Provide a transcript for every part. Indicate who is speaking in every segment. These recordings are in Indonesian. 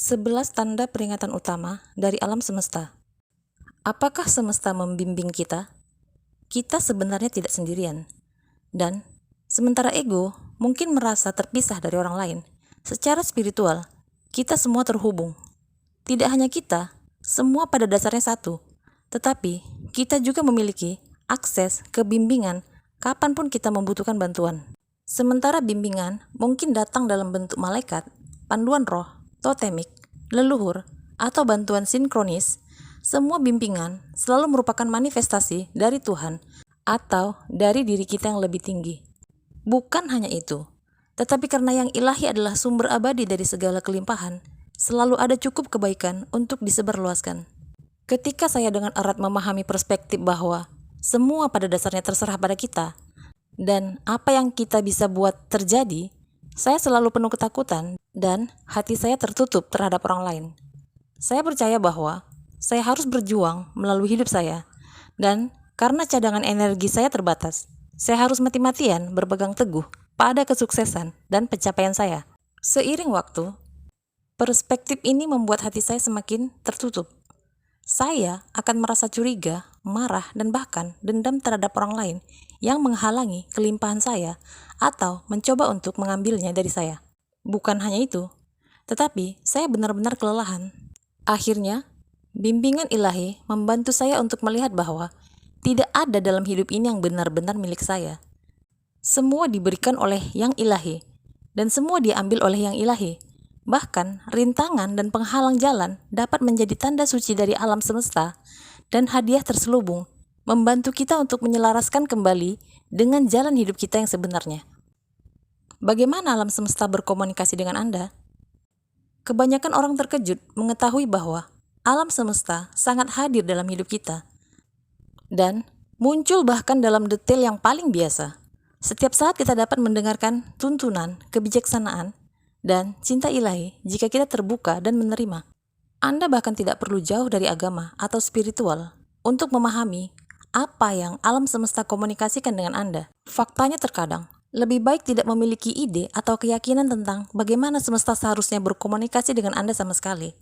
Speaker 1: 11 tanda peringatan utama dari alam semesta. Apakah semesta membimbing kita? Kita sebenarnya tidak sendirian. Dan sementara ego mungkin merasa terpisah dari orang lain, secara spiritual, kita semua terhubung. Tidak hanya kita, semua pada dasarnya satu. Tetapi kita juga memiliki akses ke bimbingan kapanpun kita membutuhkan bantuan. Sementara bimbingan mungkin datang dalam bentuk malaikat, panduan roh, totemik, leluhur, atau bantuan sinkronis, semua bimbingan selalu merupakan manifestasi dari Tuhan atau dari diri kita yang lebih tinggi. Bukan hanya itu, tetapi karena yang ilahi adalah sumber abadi dari segala kelimpahan, selalu ada cukup kebaikan untuk disebarluaskan. Ketika saya dengan erat memahami perspektif bahwa semua pada dasarnya terserah pada kita, dan apa yang kita bisa buat terjadi, saya selalu penuh ketakutan dan hati saya tertutup terhadap orang lain. Saya percaya bahwa saya harus berjuang melalui hidup saya, dan karena cadangan energi saya terbatas, saya harus mati-matian berpegang teguh pada kesuksesan dan pencapaian saya. Seiring waktu, perspektif ini membuat hati saya semakin tertutup. Saya akan merasa curiga, marah, dan bahkan dendam terhadap orang lain yang menghalangi kelimpahan saya atau mencoba untuk mengambilnya dari saya. Bukan hanya itu, tetapi saya benar-benar kelelahan. Akhirnya, bimbingan ilahi membantu saya untuk melihat bahwa tidak ada dalam hidup ini yang benar-benar milik saya. Semua diberikan oleh yang ilahi, dan semua diambil oleh yang ilahi. Bahkan, rintangan dan penghalang jalan dapat menjadi tanda suci dari alam semesta dan hadiah terselubung, membantu kita untuk menyelaraskan kembali dengan jalan hidup kita yang sebenarnya. Bagaimana alam semesta berkomunikasi dengan Anda? Kebanyakan orang terkejut mengetahui bahwa alam semesta sangat hadir dalam hidup kita dan muncul bahkan dalam detail yang paling biasa. Setiap saat kita dapat mendengarkan tuntunan, kebijaksanaan, dan cinta ilahi jika kita terbuka dan menerima. Anda bahkan tidak perlu jauh dari agama atau spiritual untuk memahami apa yang alam semesta komunikasikan dengan Anda. Faktanya terkadang, lebih baik tidak memiliki ide atau keyakinan tentang bagaimana semesta seharusnya berkomunikasi dengan Anda sama sekali.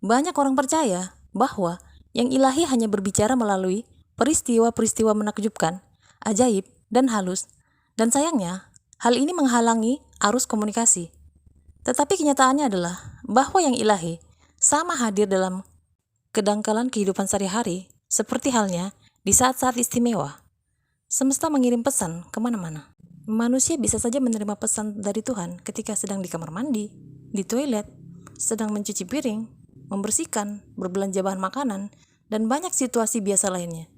Speaker 1: Banyak orang percaya bahwa yang ilahi hanya berbicara melalui peristiwa-peristiwa menakjubkan, ajaib, dan halus. Dan sayangnya, hal ini menghalangi arus komunikasi. Tetapi kenyataannya adalah bahwa yang ilahi sama hadir dalam kedangkalan kehidupan sehari-hari, seperti halnya di saat-saat istimewa. Semesta mengirim pesan kemana-mana. Manusia bisa saja menerima pesan dari Tuhan ketika sedang di kamar mandi, di toilet, sedang mencuci piring, membersihkan, berbelanja bahan makanan, dan banyak situasi biasa lainnya.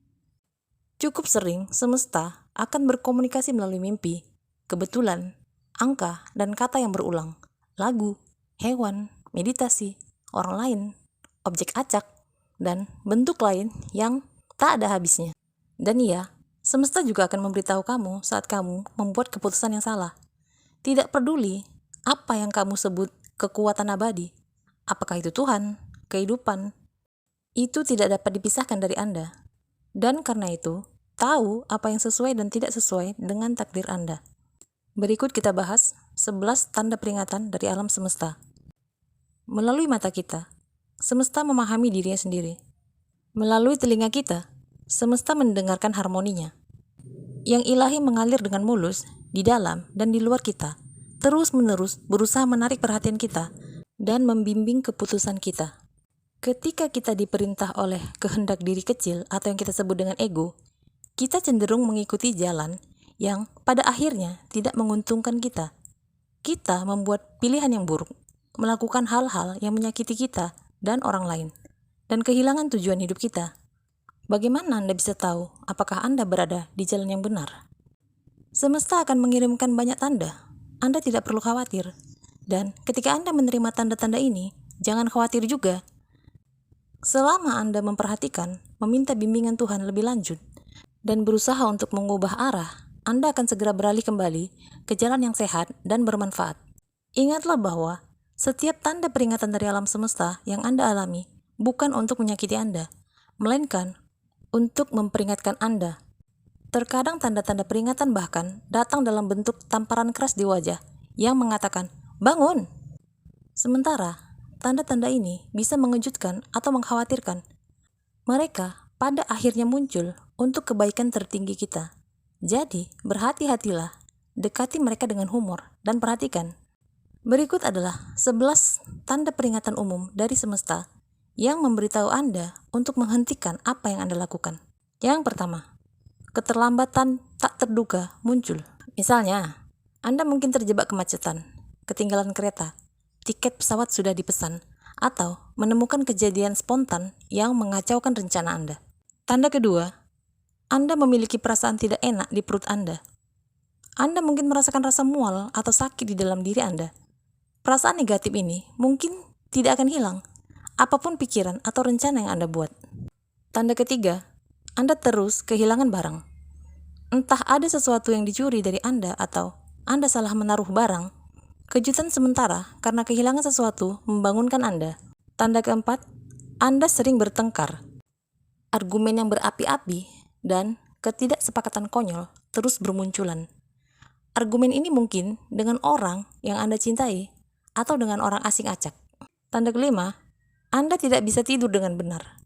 Speaker 1: Cukup sering semesta akan berkomunikasi melalui mimpi, kebetulan, angka, dan kata yang berulang. Lagu, hewan, meditasi, orang lain, objek acak, dan bentuk lain yang tak ada habisnya. Dan iya, semesta juga akan memberitahu kamu saat kamu membuat keputusan yang salah. Tidak peduli apa yang kamu sebut kekuatan abadi, apakah itu Tuhan, kehidupan, itu tidak dapat dipisahkan dari Anda. Dan karena itu, tahu apa yang sesuai dan tidak sesuai dengan takdir Anda. Berikut kita bahas 11 tanda peringatan dari alam semesta. Melalui mata kita, semesta memahami dirinya sendiri. Melalui telinga kita, semesta mendengarkan harmoninya. Yang ilahi mengalir dengan mulus di dalam dan di luar kita, terus-menerus berusaha menarik perhatian kita dan membimbing keputusan kita. Ketika kita diperintah oleh kehendak diri kecil atau yang kita sebut dengan ego, kita cenderung mengikuti jalan yang pada akhirnya tidak menguntungkan kita. Kita membuat pilihan yang buruk, melakukan hal-hal yang menyakiti kita dan orang lain, dan kehilangan tujuan hidup kita. Bagaimana Anda bisa tahu apakah Anda berada di jalan yang benar? Semesta akan mengirimkan banyak tanda. Anda tidak perlu khawatir. Dan ketika Anda menerima tanda-tanda ini, jangan khawatir juga. Selama Anda memperhatikan, meminta bimbingan Tuhan lebih lanjut, dan berusaha untuk mengubah arah, Anda akan segera beralih kembali ke jalan yang sehat dan bermanfaat. Ingatlah bahwa setiap tanda peringatan dari alam semesta yang Anda alami bukan untuk menyakiti Anda, melainkan untuk memperingatkan Anda. Terkadang tanda-tanda peringatan bahkan datang dalam bentuk tamparan keras di wajah yang mengatakan, "Bangun!" Sementara tanda-tanda ini bisa mengejutkan atau mengkhawatirkan. Mereka pada akhirnya muncul untuk kebaikan tertinggi kita. Jadi, berhati-hatilah, dekati mereka dengan humor, dan perhatikan. Berikut adalah 11 tanda peringatan umum dari semesta yang memberitahu Anda untuk menghentikan apa yang Anda lakukan. Yang pertama, keterlambatan tak terduga muncul. Misalnya, Anda mungkin terjebak kemacetan, ketinggalan kereta, tiket pesawat sudah dipesan, atau menemukan kejadian spontan yang mengacaukan rencana Anda. Tanda kedua, Anda memiliki perasaan tidak enak di perut Anda. Anda mungkin merasakan rasa mual atau sakit di dalam diri Anda. Perasaan negatif ini mungkin tidak akan hilang, apapun pikiran atau rencana yang Anda buat. Tanda ketiga, Anda terus kehilangan barang. Entah ada sesuatu yang dicuri dari Anda atau Anda salah menaruh barang. Kejutan sementara karena kehilangan sesuatu membangunkan Anda. Tanda keempat, Anda sering bertengkar. Argumen yang berapi-api dan ketidaksepakatan konyol terus bermunculan. Argumen ini mungkin dengan orang yang Anda cintai atau dengan orang asing acak. Tanda kelima, Anda tidak bisa tidur dengan benar.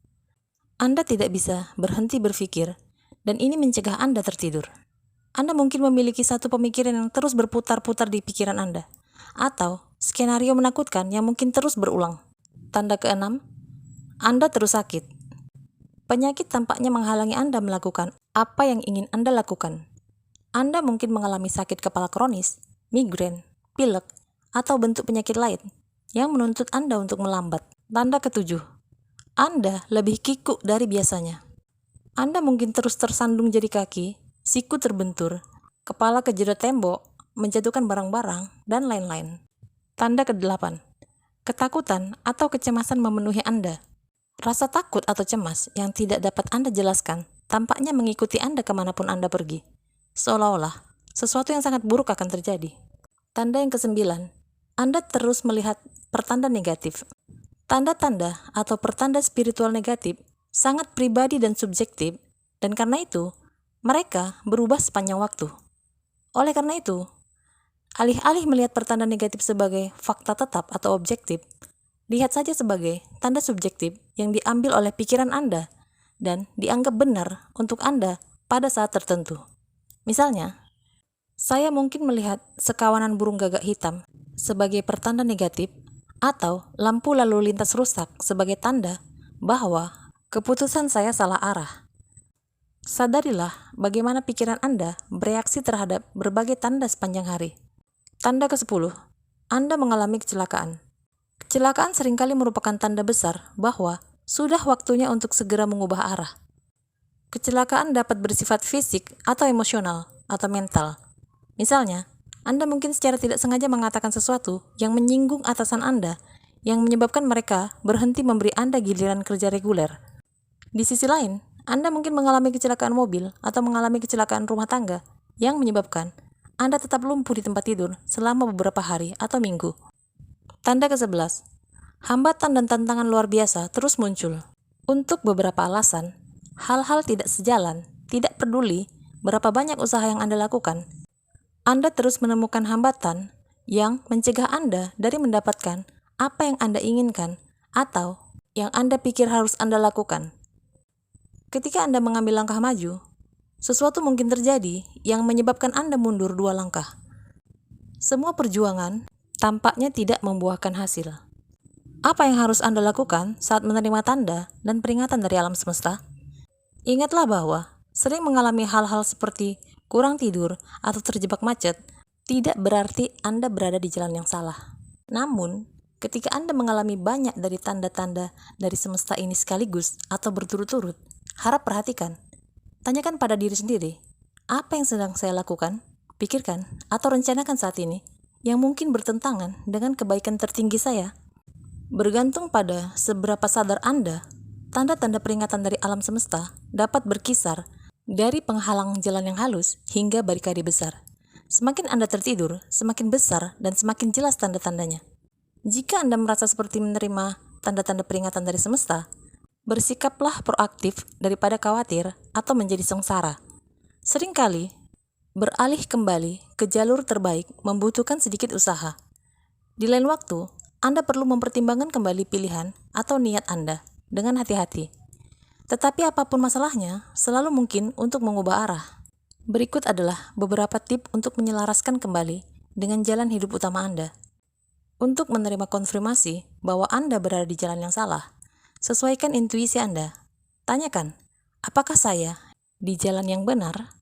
Speaker 1: Anda tidak bisa berhenti berpikir, dan ini mencegah Anda tertidur. Anda mungkin memiliki satu pemikiran yang terus berputar-putar di pikiran Anda, atau skenario menakutkan yang mungkin terus berulang. Tanda keenam, Anda terus sakit. Penyakit tampaknya menghalangi Anda melakukan apa yang ingin Anda lakukan. Anda mungkin mengalami sakit kepala kronis, migrain, pilek, atau bentuk penyakit lain yang menuntut Anda untuk melambat. Tanda ketujuh, Anda lebih kikuk dari biasanya. Anda mungkin terus tersandung jari kaki, siku terbentur, kepala kejedot tembok, menjatuhkan barang-barang, dan lain-lain. Tanda kedelapan, ketakutan atau kecemasan memenuhi Anda. Rasa takut atau cemas yang tidak dapat Anda jelaskan tampaknya mengikuti Anda kemanapun Anda pergi. Seolah-olah sesuatu yang sangat buruk akan terjadi. Tanda yang kesembilan, Anda terus melihat pertanda negatif. Tanda-tanda atau pertanda spiritual negatif sangat pribadi dan subjektif, dan karena itu, mereka berubah sepanjang waktu. Oleh karena itu, alih-alih melihat pertanda negatif sebagai fakta tetap atau objektif, lihat saja sebagai tanda subjektif yang diambil oleh pikiran Anda dan dianggap benar untuk Anda pada saat tertentu. Misalnya, saya mungkin melihat sekawanan burung gagak hitam sebagai pertanda negatif atau lampu lalu lintas rusak sebagai tanda bahwa keputusan saya salah arah. Sadarilah bagaimana pikiran Anda bereaksi terhadap berbagai tanda sepanjang hari. Tanda ke-10, Anda mengalami kecelakaan. Kecelakaan seringkali merupakan tanda besar bahwa sudah waktunya untuk segera mengubah arah. Kecelakaan dapat bersifat fisik atau emosional atau mental. Misalnya, Anda mungkin secara tidak sengaja mengatakan sesuatu yang menyinggung atasan Anda, yang menyebabkan mereka berhenti memberi Anda giliran kerja reguler. Di sisi lain, Anda mungkin mengalami kecelakaan mobil atau mengalami kecelakaan rumah tangga yang menyebabkan Anda tetap lumpuh di tempat tidur selama beberapa hari atau minggu. Tanda ke-11, hambatan dan tantangan luar biasa terus muncul. Untuk beberapa alasan, hal-hal tidak sejalan, tidak peduli berapa banyak usaha yang Anda lakukan. Anda terus menemukan hambatan yang mencegah Anda dari mendapatkan apa yang Anda inginkan atau yang Anda pikir harus Anda lakukan. Ketika Anda mengambil langkah maju, sesuatu mungkin terjadi yang menyebabkan Anda mundur 2 langkah. Semua perjuangan tampaknya tidak membuahkan hasil. Apa yang harus Anda lakukan saat menerima tanda dan peringatan dari alam semesta? Ingatlah bahwa sering mengalami hal-hal seperti kurang tidur atau terjebak macet tidak berarti Anda berada di jalan yang salah. Namun, ketika Anda mengalami banyak dari tanda-tanda dari semesta ini sekaligus atau berturut-turut, harap perhatikan. Tanyakan pada diri sendiri, apa yang sedang saya lakukan, pikirkan, atau rencanakan saat ini yang mungkin bertentangan dengan kebaikan tertinggi saya? Bergantung pada seberapa sadar Anda, tanda-tanda peringatan dari alam semesta dapat berkisar dari penghalang jalan yang halus hingga barikade besar. Semakin Anda tertidur, semakin besar dan semakin jelas tanda-tandanya. Jika Anda merasa seperti menerima tanda-tanda peringatan dari semesta, bersikaplah proaktif daripada khawatir atau menjadi sengsara. Seringkali, beralih kembali ke jalur terbaik membutuhkan sedikit usaha. Di lain waktu, Anda perlu mempertimbangkan kembali pilihan atau niat Anda dengan hati-hati. Tetapi apapun masalahnya, selalu mungkin untuk mengubah arah. Berikut adalah beberapa tips untuk menyelaraskan kembali dengan jalan hidup utama Anda. Untuk menerima konfirmasi bahwa Anda berada di jalan yang salah, sesuaikan intuisi Anda. Tanyakan, apakah saya di jalan yang benar?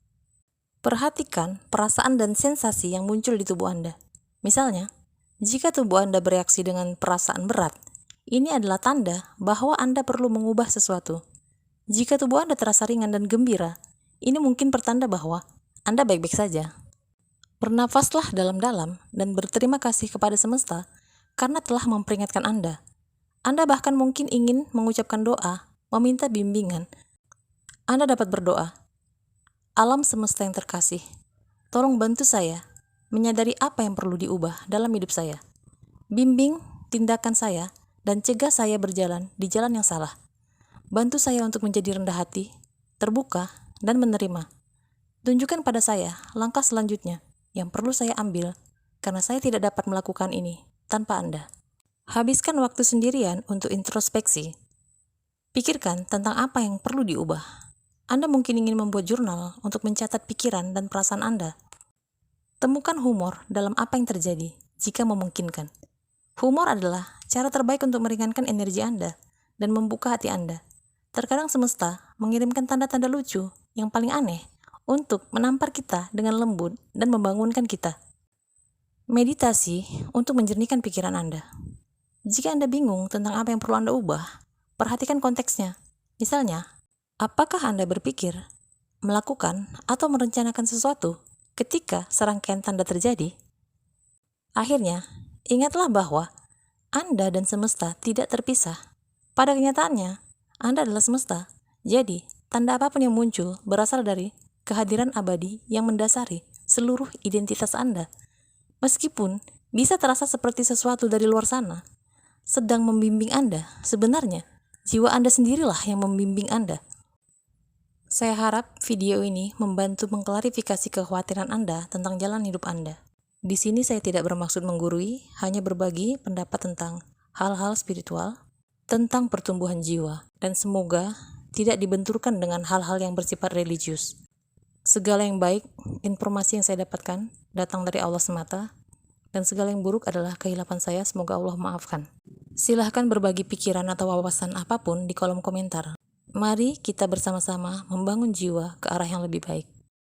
Speaker 1: Perhatikan perasaan dan sensasi yang muncul di tubuh Anda. Misalnya, jika tubuh Anda bereaksi dengan perasaan berat, ini adalah tanda bahwa Anda perlu mengubah sesuatu. Jika tubuh Anda terasa ringan dan gembira, ini mungkin pertanda bahwa Anda baik-baik saja. Bernafaslah dalam-dalam dan berterima kasih kepada semesta karena telah memperingatkan Anda. Anda bahkan mungkin ingin mengucapkan doa, meminta bimbingan. Anda dapat berdoa, alam semesta yang terkasih, tolong bantu saya menyadari apa yang perlu diubah dalam hidup saya. Bimbing tindakan saya dan cegah saya berjalan di jalan yang salah. Bantu saya untuk menjadi rendah hati, terbuka, dan menerima. Tunjukkan pada saya langkah selanjutnya yang perlu saya ambil karena saya tidak dapat melakukan ini tanpa Anda. Habiskan waktu sendirian untuk introspeksi. Pikirkan tentang apa yang perlu diubah. Anda mungkin ingin membuat jurnal untuk mencatat pikiran dan perasaan Anda. Temukan humor dalam apa yang terjadi jika memungkinkan. Humor adalah cara terbaik untuk meringankan energi Anda dan membuka hati Anda. Terkadang semesta mengirimkan tanda-tanda lucu yang paling aneh untuk menampar kita dengan lembut dan membangunkan kita. Meditasi untuk menjernihkan pikiran Anda. Jika Anda bingung tentang apa yang perlu Anda ubah, perhatikan konteksnya. Misalnya, apakah Anda berpikir, melakukan, atau merencanakan sesuatu ketika serangkaian tanda terjadi? Akhirnya, ingatlah bahwa Anda dan semesta tidak terpisah. Pada kenyataannya, Anda adalah semesta. Jadi, tanda apapun yang muncul berasal dari kehadiran abadi yang mendasari seluruh identitas Anda. Meskipun bisa terasa seperti sesuatu dari luar sana sedang membimbing Anda, sebenarnya jiwa Anda sendirilah yang membimbing Anda. Saya harap video ini membantu mengklarifikasi kekhawatiran Anda tentang jalan hidup Anda. Di sini saya tidak bermaksud menggurui, hanya berbagi pendapat tentang hal-hal spiritual, tentang pertumbuhan jiwa, dan semoga tidak dibenturkan dengan hal-hal yang bersifat religius. Segala yang baik, informasi yang saya dapatkan, datang dari Allah semata, dan segala yang buruk adalah kehilapan saya, semoga Allah maafkan. Silahkan berbagi pikiran atau wawasan apapun di kolom komentar. Mari kita bersama-sama membangun jiwa ke arah yang lebih baik.